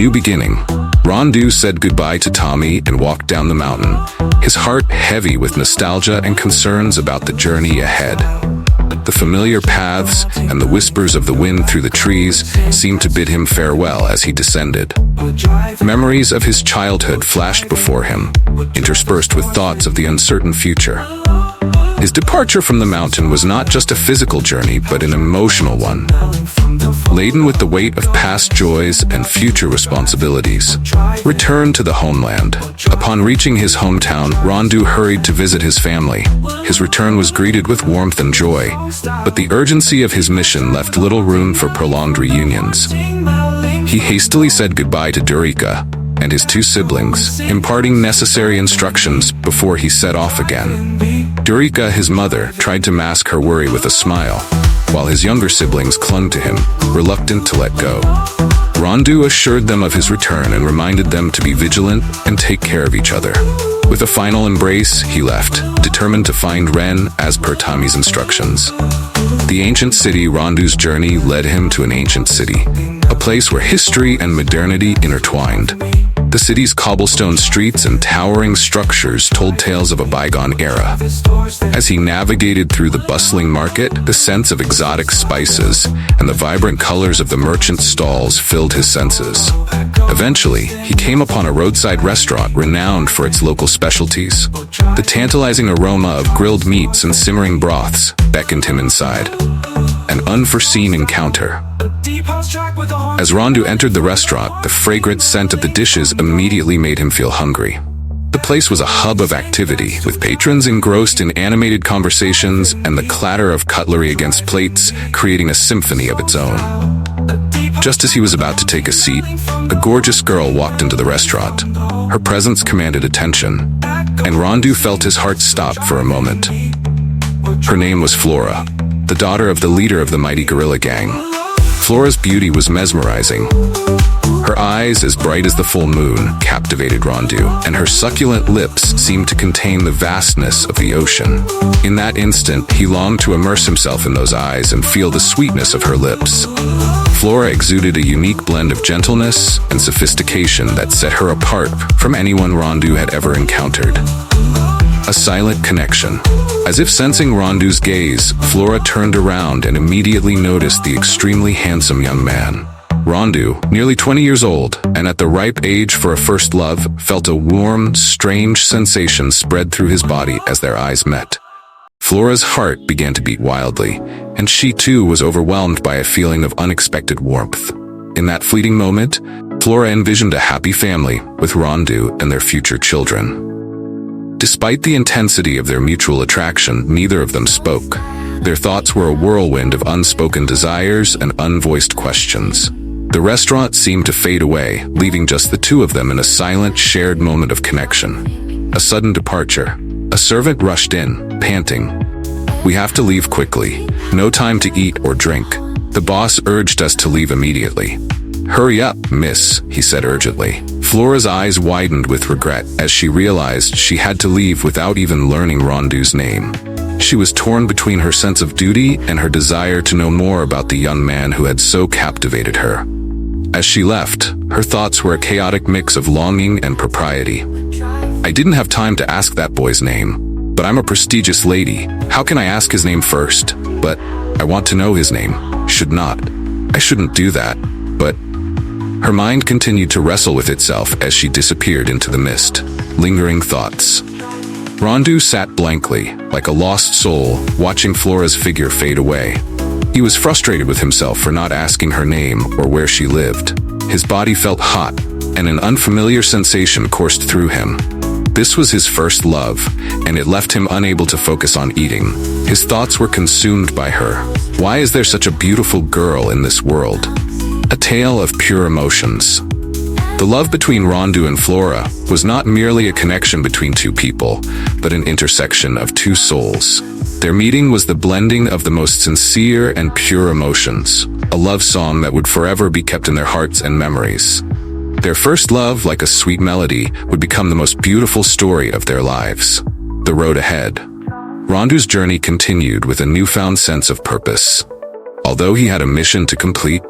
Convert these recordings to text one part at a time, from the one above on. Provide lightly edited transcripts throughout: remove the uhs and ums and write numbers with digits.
new beginning. Rondu said goodbye to Tommy and walked down the mountain, his heart heavy with nostalgia and concerns about the journey ahead. The familiar paths and the whispers of the wind through the trees seemed to bid him farewell as he descended. Memories of his childhood flashed before him, interspersed with thoughts of the uncertain future. His departure from the mountain was not just a physical journey, but an emotional one, laden with the weight of past joys and future responsibilities. Return to the homeland. Upon reaching his hometown, Rondu hurried to visit his family. His return was greeted with warmth and joy, but the urgency of his mission left little room for prolonged reunions. He hastily said goodbye to Durika and his two siblings, imparting necessary instructions before he set off again. Durika, his mother, tried to mask her worry with a smile, while his younger siblings clung to him, reluctant to let go. Rondu assured them of his return and reminded them to be vigilant and take care of each other. With a final embrace, he left, determined to find Ren as per Tommy's instructions. The ancient city. Rondu's journey led him to an ancient city, a place where history and modernity intertwined. The city's cobblestone streets and towering structures told tales of a bygone era. As he navigated through the bustling market, the scents of exotic spices and the vibrant colors of the merchant stalls filled his senses. Eventually, he came upon a roadside restaurant renowned for its local specialties. The tantalizing aroma of grilled meats and simmering broths beckoned him inside. An unforeseen encounter. As Rondu entered the restaurant, the fragrant scent of the dishes immediately made him feel hungry. The place was a hub of activity, with patrons engrossed in animated conversations and the clatter of cutlery against plates creating a symphony of its own. Just as he was about to take a seat, a gorgeous girl walked into the restaurant. Her presence commanded attention, and Rondu felt his heart stop for a moment. Her name was Flora, the daughter of the leader of the mighty gorilla gang. Flora's beauty was mesmerizing. Her eyes, as bright as the full moon, captivated Rondu, and her succulent lips seemed to contain the vastness of the ocean. In that instant, he longed to immerse himself in those eyes and feel the sweetness of her lips. Flora exuded a unique blend of gentleness and sophistication that set her apart from anyone Rondu had ever encountered. A silent connection. As if sensing Rondu's gaze, Flora turned around and immediately noticed the extremely handsome young man. Rondu, nearly 20 years old, and at the ripe age for a first love, felt a warm, strange sensation spread through his body as their eyes met. Flora's heart began to beat wildly, and she too was overwhelmed by a feeling of unexpected warmth. In that fleeting moment, Flora envisioned a happy family with Rondu and their future children. Despite the intensity of their mutual attraction, neither of them spoke. Their thoughts were a whirlwind of unspoken desires and unvoiced questions. The restaurant seemed to fade away, leaving just the two of them in a silent, shared moment of connection. A sudden departure. A servant rushed in, panting. "We have to leave quickly. No time to eat or drink." The boss urged us to leave immediately. "Hurry up, miss," he said urgently. Flora's eyes widened with regret as she realized she had to leave without even learning Rondu's name. She was torn between her sense of duty and her desire to know more about the young man who had so captivated her. As she left, her thoughts were a chaotic mix of longing and propriety. "I didn't have time to ask that boy's name, but I'm a prestigious lady. How can I ask his name first? But I want to know his name. I shouldn't do that, but..." Her mind continued to wrestle with itself as she disappeared into the mist. Lingering thoughts. Rondu sat blankly, like a lost soul, watching Flora's figure fade away. He was frustrated with himself for not asking her name or where she lived. His body felt hot, and an unfamiliar sensation coursed through him. This was his first love, and it left him unable to focus on eating. His thoughts were consumed by her. Why is there such a beautiful girl in this world? A tale of pure emotions. The love between Rondu and Flora was not merely a connection between two people, but an intersection of two souls. Their meeting was the blending of the most sincere and pure emotions, a love song that would forever be kept in their hearts and memories. Their first love, like a sweet melody, would become the most beautiful story of their lives. The road ahead. Rondu's journey continued with a newfound sense of purpose. Although he had a mission to complete,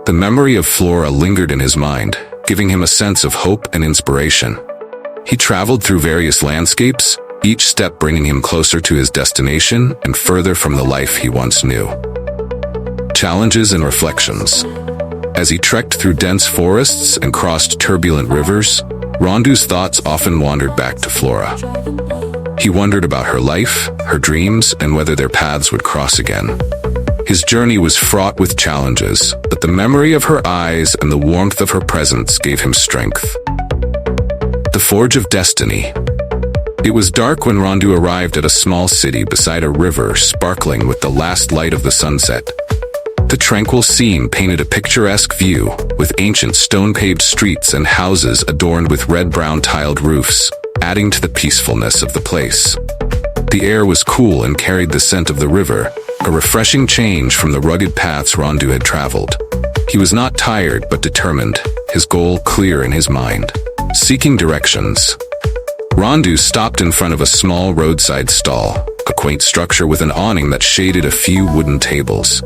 the memory of Flora lingered in his mind, giving him a sense of hope and inspiration. He traveled through various landscapes, each step bringing him closer to his destination and further from the life he once knew. Challenges and reflections. As he trekked through dense forests and crossed turbulent rivers, Rondu's thoughts often wandered back to Flora. He wondered about her life, her dreams, and whether their paths would cross again. His journey was fraught with challenges, but the memory of her eyes and the warmth of her presence gave him strength. The Forge of Destiny. It was dark when Rondu arrived at a small city beside a river sparkling with the last light of the sunset. The tranquil scene painted a picturesque view, with ancient stone-paved streets and houses adorned with red-brown tiled roofs, adding to the peacefulness of the place. The air was cool and carried the scent of the river, a refreshing change from the rugged paths Rondu had traveled. He was not tired but determined, his goal clear in his mind. Seeking directions. Rondu stopped in front of a small roadside stall, a quaint structure with an awning that shaded a few wooden tables.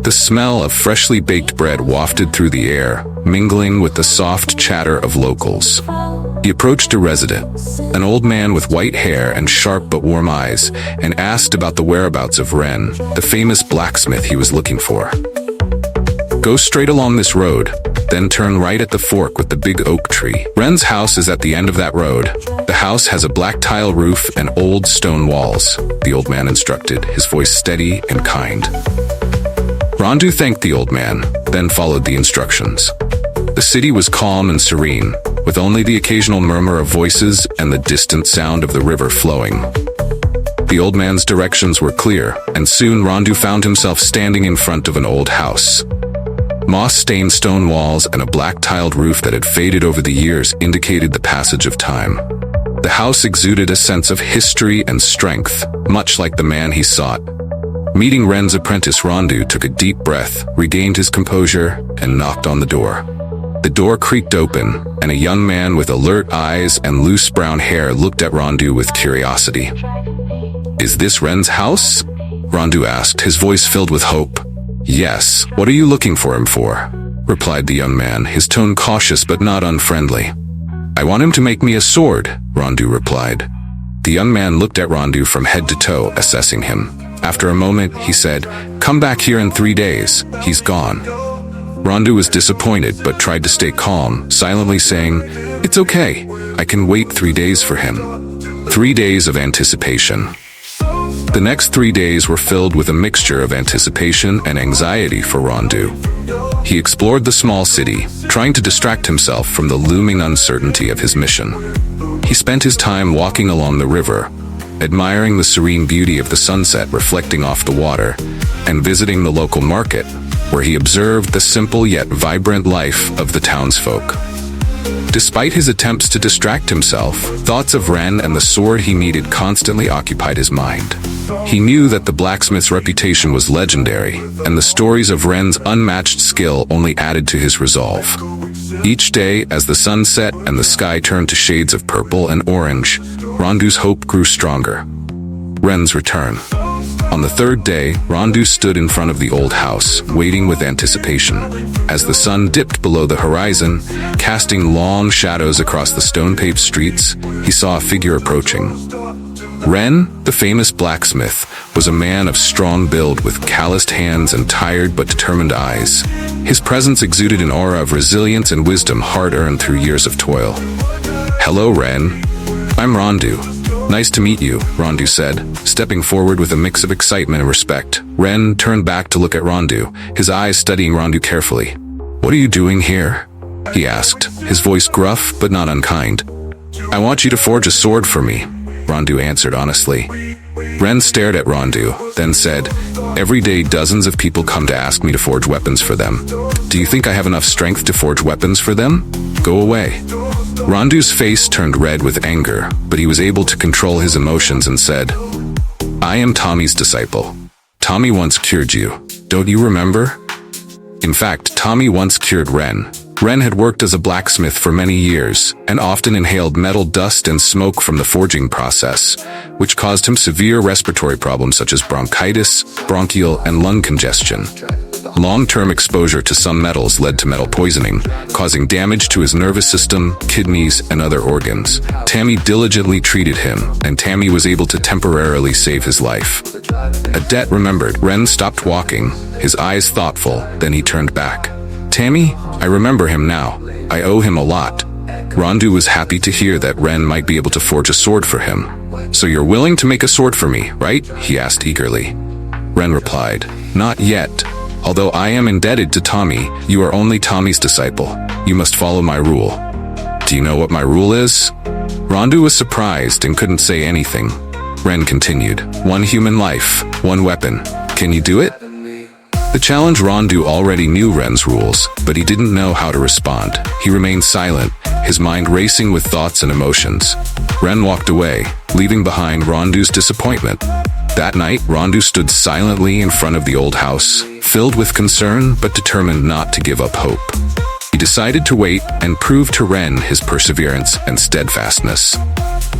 The smell of freshly baked bread wafted through the air, mingling with the soft chatter of locals. He approached a resident, an old man with white hair and sharp but warm eyes, and asked about the whereabouts of Ren, the famous blacksmith he was looking for. "Go straight along this road, then turn right at the fork with the big oak tree. Ren's house is at the end of that road. The house has a black tile roof and old stone walls," the old man instructed, his voice steady and kind. Rondu thanked the old man, then followed the instructions. The city was calm and serene, with only the occasional murmur of voices and the distant sound of the river flowing. The old man's directions were clear, and soon Rondu found himself standing in front of an old house. Moss-stained stone walls and a black-tiled roof that had faded over the years indicated the passage of time. The house exuded a sense of history and strength, much like the man he sought. Meeting Ren's apprentice, Rondu took a deep breath, regained his composure, and knocked on the door. The door creaked open, and a young man with alert eyes and loose brown hair looked at Rondu with curiosity. "Is this Ren's house?" Rondu asked, his voice filled with hope. "Yes. What are you looking for him for?" replied the young man, his tone cautious but not unfriendly. "I want him to make me a sword," Rondu replied. The young man looked at Rondu from head to toe, assessing him. After a moment, he said, "Come back here in 3 days. He's gone." Rondu was disappointed but tried to stay calm, silently saying, "It's okay. I can wait 3 days for him." 3 days of anticipation. The next 3 days were filled with a mixture of anticipation and anxiety for Rondu. He explored the small city, trying to distract himself from the looming uncertainty of his mission. He spent his time walking along the river, admiring the serene beauty of the sunset reflecting off the water, and visiting the local market, where he observed the simple yet vibrant life of the townsfolk. Despite his attempts to distract himself, thoughts of Ren and the sword he needed constantly occupied his mind. He knew that the blacksmith's reputation was legendary, and the stories of Ren's unmatched skill only added to his resolve. Each day, as the sun set and the sky turned to shades of purple and orange, Rondu's hope grew stronger. Ren's return. On the third day, Rondu stood in front of the old house, waiting with anticipation. As the sun dipped below the horizon, casting long shadows across the stone-paved streets, he saw a figure approaching. Ren, the famous blacksmith, was a man of strong build with calloused hands and tired but determined eyes. His presence exuded an aura of resilience and wisdom hard-earned through years of toil. "Hello, Ren. I'm Rondu. Nice to meet you," Rondu said, stepping forward with a mix of excitement and respect. Ren turned back to look at Rondu, his eyes studying Rondu carefully. "What are you doing here?" he asked, his voice gruff but not unkind. "I want you to forge a sword for me," Rondu answered honestly. Ren stared at Rondu, then said, "Every day dozens of people come to ask me to forge weapons for them. Do you think I have enough strength to forge weapons for them? Go away." Rondu's face turned red with anger, but he was able to control his emotions and said, "I am Tommy's disciple. Tommy once cured you. Don't you remember?" In fact, Tommy once cured Ren. Ren had worked as a blacksmith for many years, and often inhaled metal dust and smoke from the forging process, which caused him severe respiratory problems such as bronchitis, bronchial, and lung congestion. Long-term exposure to some metals led to metal poisoning, causing damage to his nervous system, kidneys, and other organs. Tammy diligently treated him, and Tammy was able to temporarily save his life. A debt remembered. Ren stopped walking, his eyes thoughtful, then he turned back. Tammy, I remember him now. I owe him a lot. Rondu was happy to hear that Ren might be able to forge a sword for him. So you're willing to make a sword for me, right? He asked eagerly. Ren replied, Not yet. Although I am indebted to Tommy, you are only Tommy's disciple. You must follow my rule. Do you know what my rule is? Rondu was surprised and couldn't say anything. Ren continued, 1 human life, 1 weapon. Can you do it? The challenge Rondu already knew Ren's rules, but he didn't know how to respond. He remained silent, his mind racing with thoughts and emotions. Ren walked away, leaving behind Rondu's disappointment. That night, Rondu stood silently in front of the old house, filled with concern but determined not to give up hope. He decided to wait and prove to Ren his perseverance and steadfastness.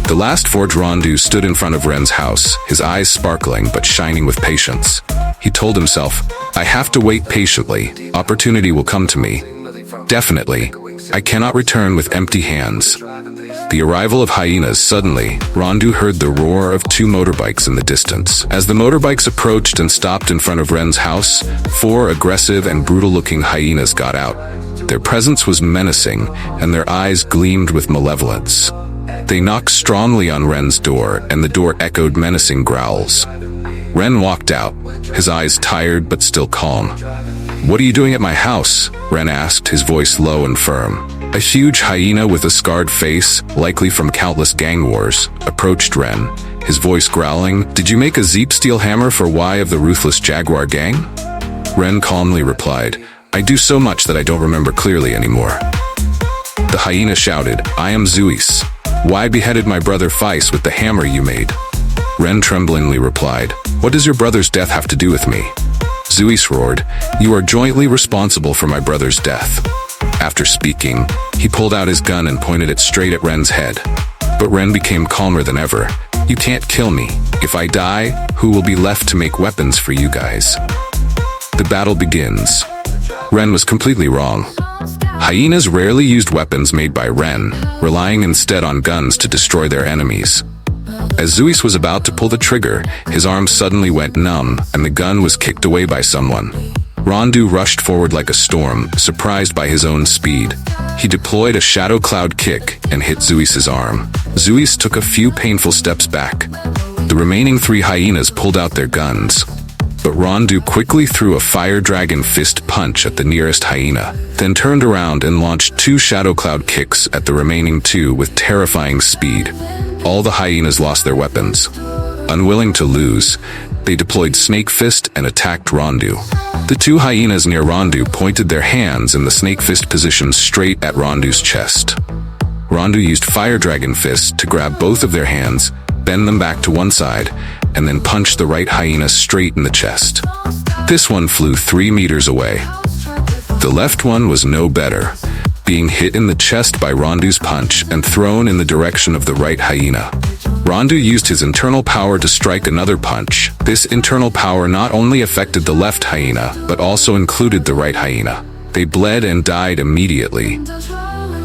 The last forge Rondu stood in front of Ren's house, his eyes sparkling but shining with patience. He told himself, I have to wait patiently. Opportunity will come to me. Definitely. I cannot return with empty hands. The arrival of hyenas. Suddenly, Rondu heard the roar of 2 motorbikes in the distance. As the motorbikes approached and stopped in front of Ren's house, 4 aggressive and brutal-looking hyenas got out. Their presence was menacing, and their eyes gleamed with malevolence. They knocked strongly on Ren's door, and the door echoed menacing growls. Ren walked out, his eyes tired but still calm. What are you doing at my house? Ren asked, his voice low and firm. A huge hyena with a scarred face, likely from countless gang wars, approached Ren, his voice growling, Did you make a Zeep steel hammer for Y of the ruthless Jaguar gang? Ren calmly replied, I do so much that I don't remember clearly anymore. The hyena shouted, I am Zeus. Y beheaded my brother Feis with the hammer you made. Ren tremblingly replied, What does your brother's death have to do with me? Zeus roared, You are jointly responsible for my brother's death. After speaking, he pulled out his gun and pointed it straight at Ren's head. But Ren became calmer than ever. You can't kill me. If I die, who will be left to make weapons for you guys? The battle begins. Ren was completely wrong. Hyenas rarely used weapons made by Ren, relying instead on guns to destroy their enemies. As Zeus was about to pull the trigger, his arm suddenly went numb, and the gun was kicked away by someone. Rondu rushed forward like a storm, surprised by his own speed. He deployed a shadow cloud kick and hit Zeus's arm. Zeus took a few painful steps back. The remaining 3 hyenas pulled out their guns. But Rondu quickly threw a fire dragon fist punch at the nearest hyena, then turned around and launched 2 shadow cloud kicks at the remaining 2 with terrifying speed. All the hyenas lost their weapons. Unwilling to lose, they deployed Snake Fist and attacked Rondu. The 2 hyenas near Rondu pointed their hands in the Snake Fist position straight at Rondu's chest. Rondu used Fire Dragon Fist to grab both of their hands, bend them back to one side, and then punched the right hyena straight in the chest. This one flew 3 meters away. The left one was no better, being hit in the chest by Rondu's punch and thrown in the direction of the right hyena. Rondu used his internal power to strike another punch. This internal power not only affected the left hyena, but also included the right hyena. They bled and died immediately.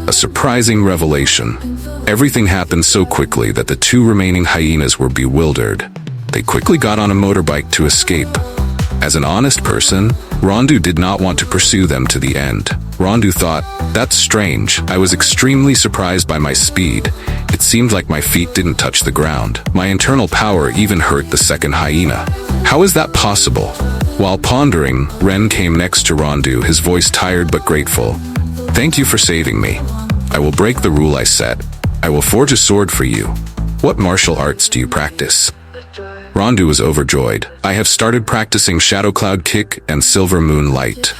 A surprising revelation. Everything happened so quickly that the 2 remaining hyenas were bewildered. They quickly got on a motorbike to escape. As an honest person, Rondu did not want to pursue them to the end. Rondu thought, That's strange. I was extremely surprised by my speed. It seemed like my feet didn't touch the ground. My internal power even hurt the second hyena. How is that possible? While pondering, Ren came next to Rondu, his voice tired but grateful. Thank you for saving me. I will break the rule I set. I will forge a sword for you. What martial arts do you practice? Rondu was overjoyed. I have started practicing Shadow Cloud Kick and Silver Moon Light.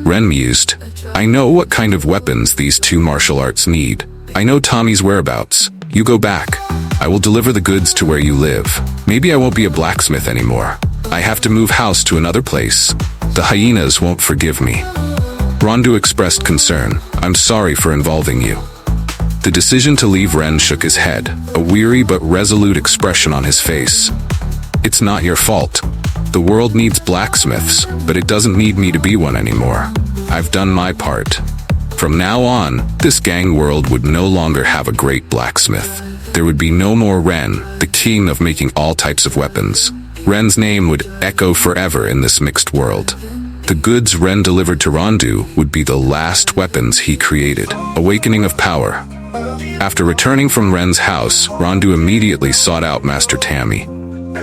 Ren mused. I know what kind of weapons these 2 martial arts need. I know Tommy's whereabouts. You go back. I will deliver the goods to where you live. Maybe I won't be a blacksmith anymore. I have to move house to another place. The hyenas won't forgive me. Rondu expressed concern. I'm sorry for involving you. The decision to leave Ren shook his head, a weary but resolute expression on his face. It's not your fault. The world needs blacksmiths, but it doesn't need me to be one anymore. I've done my part. From now on, this gang world would no longer have a great blacksmith. There would be no more Ren, the king of making all types of weapons. Ren's name would echo forever in this mixed world. The goods Ren delivered to Rondu would be the last weapons he created. Awakening of power. After returning from Ren's house, Rondu immediately sought out Master Tammy.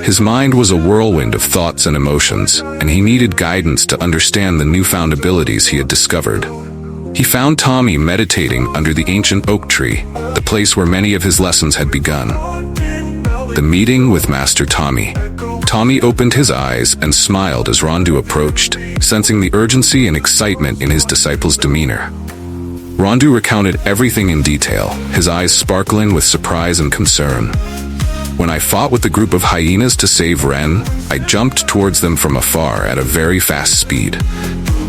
His mind was a whirlwind of thoughts and emotions, and he needed guidance to understand the newfound abilities he had discovered. He found Tommy meditating under the ancient oak tree, the place where many of his lessons had begun. The meeting with Master Tommy. Tommy opened his eyes and smiled as Rondu approached, sensing the urgency and excitement in his disciple's demeanor. Rondu recounted everything in detail, his eyes sparkling with surprise and concern. When I fought with the group of hyenas to save Ren, I jumped towards them from afar at a very fast speed.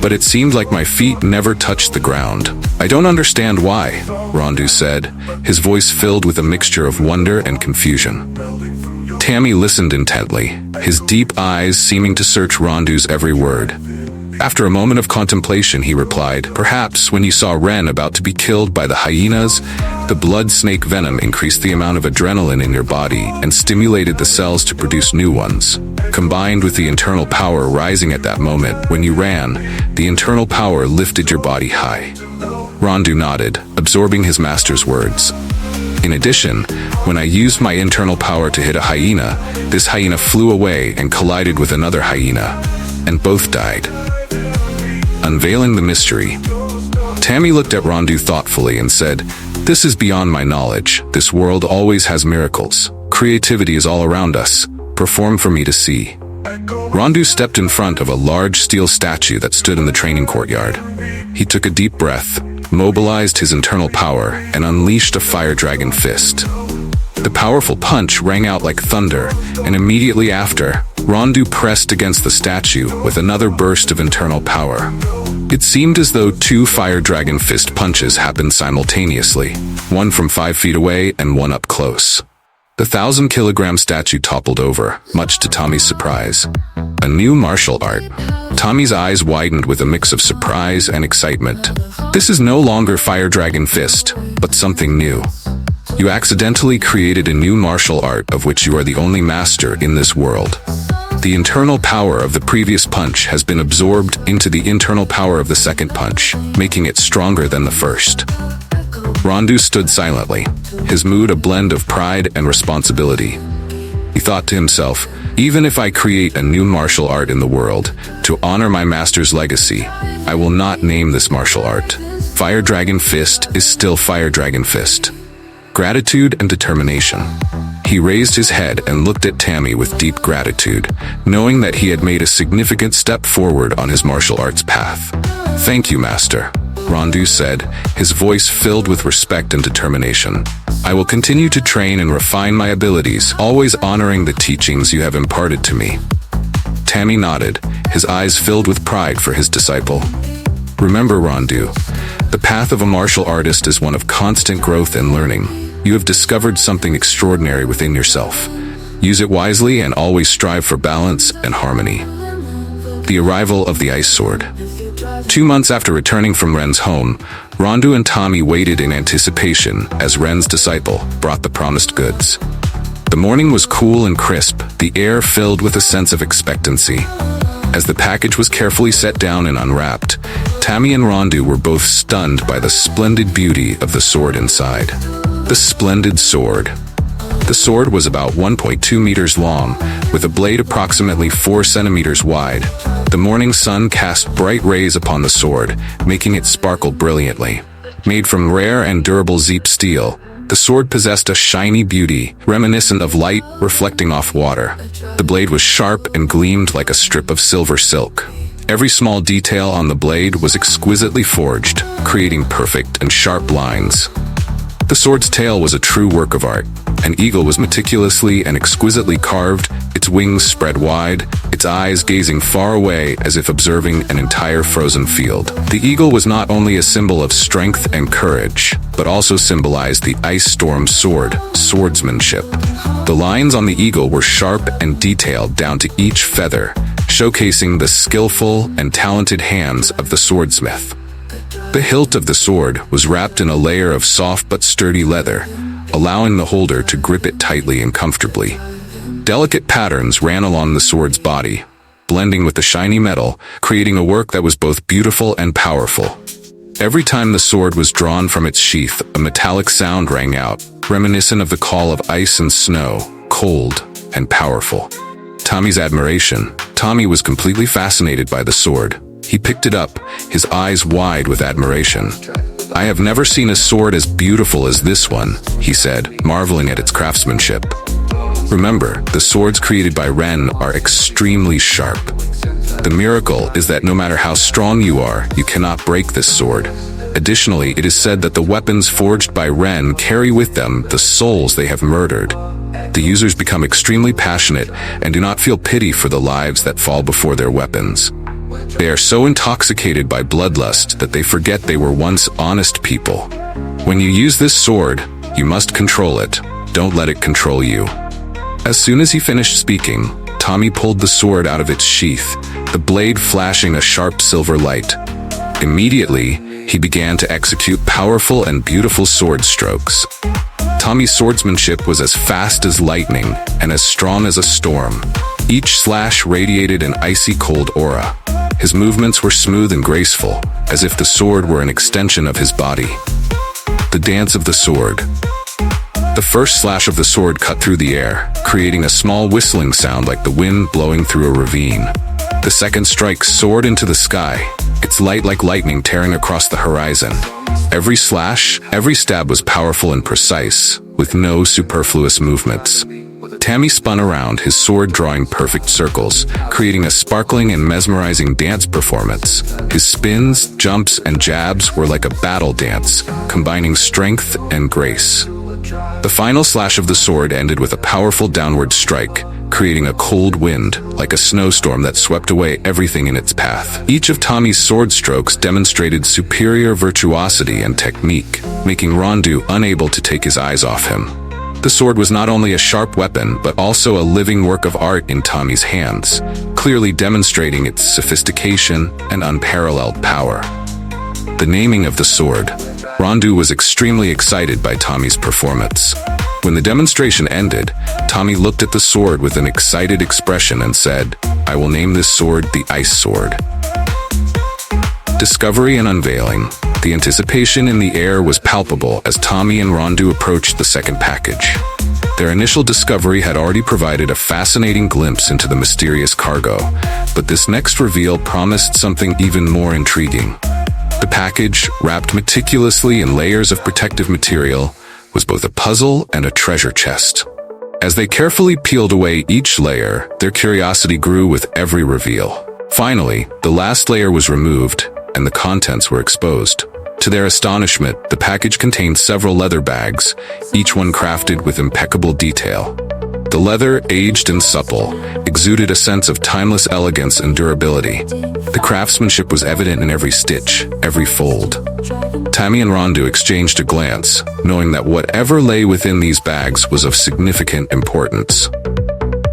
But it seemed like my feet never touched the ground. I don't understand why, Rondu said, his voice filled with a mixture of wonder and confusion. Tammy listened intently, his deep eyes seeming to search Rondu's every word. After a moment of contemplation, he replied, "Perhaps when you saw Ren about to be killed by the hyenas, the blood snake venom increased the amount of adrenaline in your body and stimulated the cells to produce new ones. Combined with the internal power rising at that moment, when you ran, the internal power lifted your body high." Rondu nodded, absorbing his master's words. In addition, when I used my internal power to hit a hyena, this hyena flew away and collided with another hyena, and both died. Unveiling the mystery. Tammy looked at Rondu thoughtfully and said, "This is beyond my knowledge. This world always has miracles. Creativity is all around us. Perform for me to see." Rondu stepped in front of a large steel statue that stood in the training courtyard. He took a deep breath, mobilized his internal power, and unleashed a fire dragon fist. The powerful punch rang out like thunder, and immediately after, Rondu pressed against the statue with another burst of internal power. It seemed as though two fire dragon fist punches happened simultaneously, one from 5 feet away and one up close. The 1,000-kilogram statue toppled over, much to Tommy's surprise. A new martial art. Tommy's eyes widened with a mix of surprise and excitement. This is no longer Fire Dragon Fist, but something new. You accidentally created a new martial art of which you are the only master in this world. The internal power of the previous punch has been absorbed into the internal power of the second punch, making it stronger than the first. Rondu stood silently, his mood a blend of pride and responsibility. He thought to himself, even if I create a new martial art in the world, to honor my master's legacy, I will not name this martial art. Fire Dragon Fist is still Fire Dragon Fist. Gratitude and determination. He raised his head and looked at Tammy with deep gratitude, knowing that he had made a significant step forward on his martial arts path. "Thank you, Master," Rondu said, his voice filled with respect and determination. "I will continue to train and refine my abilities, always honoring the teachings you have imparted to me." Tammy nodded, his eyes filled with pride for his disciple. "Remember, Rondu, the path of a martial artist is one of constant growth and learning. You have discovered something extraordinary within yourself. Use it wisely and always strive for balance and harmony." The arrival of the ice sword. 2 months after returning from Ren's home, Rondu and Tommy waited in anticipation as Ren's disciple brought the promised goods. The morning was cool and crisp, the air filled with a sense of expectancy. As the package was carefully set down and unwrapped, Tammy and Rondu were both stunned by the splendid beauty of the sword inside. The splendid sword. The sword was about 1.2 meters long, with a blade approximately 4 centimeters wide. The morning sun cast bright rays upon the sword, making it sparkle brilliantly. Made from rare and durable Zeep steel, the sword possessed a shiny beauty, reminiscent of light reflecting off water. The blade was sharp and gleamed like a strip of silver silk. Every small detail on the blade was exquisitely forged, creating perfect and sharp lines. The sword's tail was a true work of art. An eagle was meticulously and exquisitely carved, its wings spread wide, its eyes gazing far away as if observing an entire frozen field. The eagle was not only a symbol of strength and courage, but also symbolized the ice storm sword, swordsmanship. The lines on the eagle were sharp and detailed down to each feather, showcasing the skillful and talented hands of the swordsmith. The hilt of the sword was wrapped in a layer of soft but sturdy leather, allowing the holder to grip it tightly and comfortably. Delicate patterns ran along the sword's body, blending with the shiny metal, creating a work that was both beautiful and powerful. Every time the sword was drawn from its sheath, a metallic sound rang out, reminiscent of the call of ice and snow, cold and powerful. Tommy's admiration. Tommy was completely fascinated by the sword. He picked it up, his eyes wide with admiration. "I have never seen a sword as beautiful as this one," he said, marveling at its craftsmanship. Remember, the swords created by Ren are extremely sharp. The miracle is that no matter how strong you are, you cannot break this sword. Additionally, it is said that the weapons forged by Ren carry with them the souls they have murdered. The users become extremely passionate and do not feel pity for the lives that fall before their weapons. They are so intoxicated by bloodlust that they forget they were once honest people. When you use this sword, you must control it. Don't let it control you. As soon as he finished speaking, Tommy pulled the sword out of its sheath, the blade flashing a sharp silver light. Immediately, he began to execute powerful and beautiful sword strokes. Tommy's swordsmanship was as fast as lightning and as strong as a storm. Each slash radiated an icy cold aura. His movements were smooth and graceful, as if the sword were an extension of his body. The dance of the sword. The first slash of the sword cut through the air, creating a small whistling sound like the wind blowing through a ravine. The second strike soared into the sky, its light like lightning tearing across the horizon. Every slash, every stab was powerful and precise, with no superfluous movements. Tommy spun around, his sword drawing perfect circles, creating a sparkling and mesmerizing dance performance. His spins, jumps, and jabs were like a battle dance, combining strength and grace. The final slash of the sword ended with a powerful downward strike, creating a cold wind, like a snowstorm that swept away everything in its path. Each of Tommy's sword strokes demonstrated superior virtuosity and technique, making Rondu unable to take his eyes off him. The sword was not only a sharp weapon, but also a living work of art in Tommy's hands, clearly demonstrating its sophistication and unparalleled power. The naming of the sword. Rondu was extremely excited by Tommy's performance. When the demonstration ended, Tommy looked at the sword with an excited expression and said, "I will name this sword the Ice Sword." Discovery and unveiling. The anticipation in the air was palpable as Tommy and Rondu approached the second package. Their initial discovery had already provided a fascinating glimpse into the mysterious cargo, but this next reveal promised something even more intriguing. The package, wrapped meticulously in layers of protective material, was both a puzzle and a treasure chest. As they carefully peeled away each layer, their curiosity grew with every reveal. Finally, the last layer was removed, and the contents were exposed. To their astonishment, the package contained several leather bags, each one crafted with impeccable detail. The leather, aged and supple, exuded a sense of timeless elegance and durability. The craftsmanship was evident in every stitch, every fold. Tommy and Rondu exchanged a glance, knowing that whatever lay within these bags was of significant importance.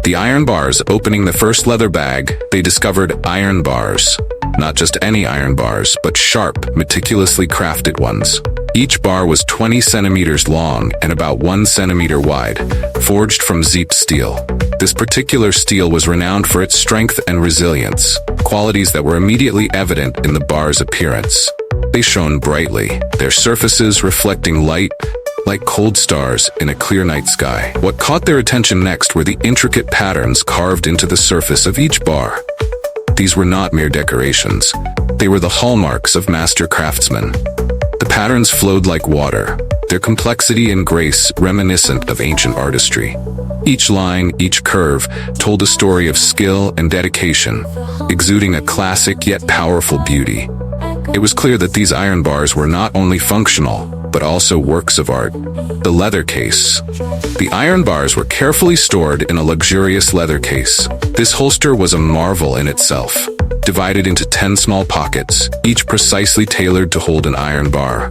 The iron bars. Opening the first leather bag, they discovered iron bars. Not just any iron bars, but sharp, meticulously crafted ones. Each bar was 20 centimeters long and about 1 centimeter wide, forged from Zeep steel. This particular steel was renowned for its strength and resilience, qualities that were immediately evident in the bar's appearance. They shone brightly, their surfaces reflecting light like cold stars in a clear night sky. What caught their attention next were the intricate patterns carved into the surface of each bar. These were not mere decorations. They were the hallmarks of master craftsmen. The patterns flowed like water, their complexity and grace reminiscent of ancient artistry. Each line, each curve, told a story of skill and dedication, exuding a classic yet powerful beauty. It was clear that these iron bars were not only functional, but also works of art. The leather case. The iron bars were carefully stored in a luxurious leather case. This holster was a marvel in itself, divided into 10 small pockets, each precisely tailored to hold an iron bar.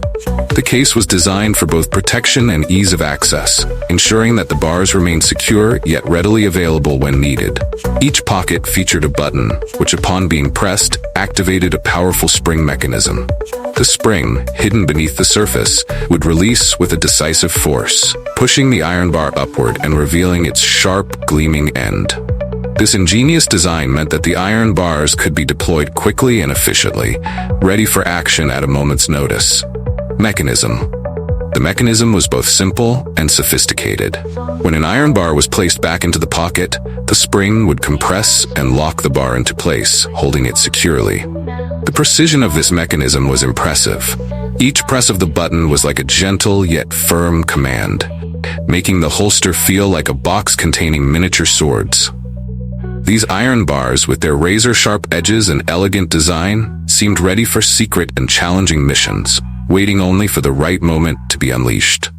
The case was designed for both protection and ease of access, ensuring that the bars remained secure yet readily available when needed. Each pocket featured a button, which upon being pressed, activated a powerful spring mechanism. The spring, hidden beneath the surface, would release with a decisive force, pushing the iron bar upward and revealing its sharp, gleaming end. This ingenious design meant that the iron bars could be deployed quickly and efficiently, ready for action at a moment's notice. Mechanism. The mechanism was both simple and sophisticated. When an iron bar was placed back into the pocket, the spring would compress and lock the bar into place, holding it securely. The precision of this mechanism was impressive. Each press of the button was like a gentle yet firm command, making the holster feel like a box containing miniature swords. These iron bars, with their razor-sharp edges and elegant design, seemed ready for secret and challenging missions, waiting only for the right moment to be unleashed.